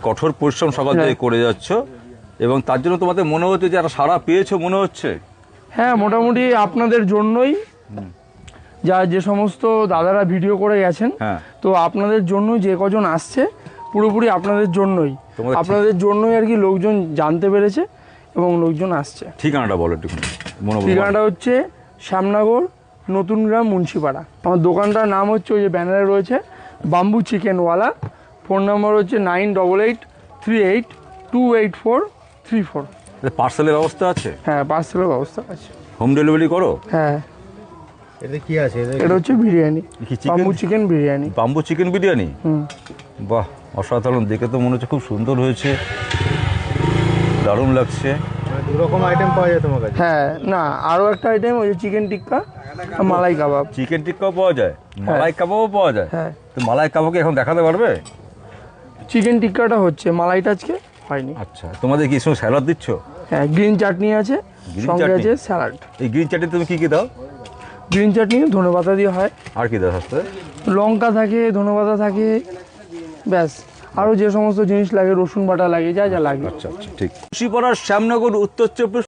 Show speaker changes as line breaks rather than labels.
কঠোর পরিশ্রম সকাল থেকে করে যাচ্ছ এবং তার জন্য তোমাদের মনে হচ্ছে যে একটা সাড়া পেয়েছো মনে হচ্ছে।
হ্যাঁ, মোটামুটি আপনাদের জন্যই, যে সমস্ত দাদারা ভিডিও করে গেছেন, তো আপনাদের জন্য যে কজন আসছে পুরোপুরি আপনাদের জন্যই, আপনাদের জন্যই আর কি লোকজন জানতে পেরেছে এবং লোকজন আসছে।
ঠিকানাটা বলো একটু।
ঠিকানাটা হচ্ছে শ্যামনগর, নতুন গ্রাম, মুন্সিপাড়া। আমার দোকানটার নাম হচ্ছে, ওই যে ব্যানারে রয়েছে, বাম্বু চিকেনওয়ালা। ফোন নাম্বার হচ্ছে 9888382434।
পার্সেলের ব্যবস্থা আছে?
হ্যাঁ, পার্সেলের ব্যবস্থা আছে।
হোম ডেলিভারি করো?
হ্যাঁ।
এটা কি আছে?
এটা হচ্ছে biryani, bamboo chicken biryani.
Bamboo chicken biryani? বাহ, অসাধারণ। দেখে তো মনে হচ্ছে খুব সুন্দর হয়েছে, দারুণ লাগছে।
দু রকম আইটেম পাওয়া যায় তোমার কাছে?
হ্যাঁ, না, আরও একটা আইটেম, ওই যে চিকেন টিক্কা আর মালাই কাবাব।
চিকেন টিক্কাও পাওয়া যায়, মালাই কাবাবও পাওয়া যায়?
হ্যাঁ।
তো মালাই কাবাবকে এখন দেখাতে পারবে?
চিকেন টিক্কাটা হচ্ছে, মালাইটা আজকে হয়নি।
আচ্ছা, তোমাদের কি সঙ্গে স্যালাড দিচ্ছ?
হ্যাঁ, গ্রিন চাটনি আছে, সঙ্গে আছে স্যালাড।
এই গ্রিন চাটনি তুমি কি দাও?
গ্রিন চাটনি ধনেপাতা দিয়ে হয়।
আর কি দাও সাথে?
লঙ্কা থাকে, ধনেপাতা থাকে, ব্যাস। আরও যে সমস্ত জিনিস লাগে, রসুন বাটা লাগে, যা যা লাগে।
আচ্ছা আচ্ছা, ঠিক। মুন্সিপাড়ার শ্যামনগর, উত্তর চব্বিশ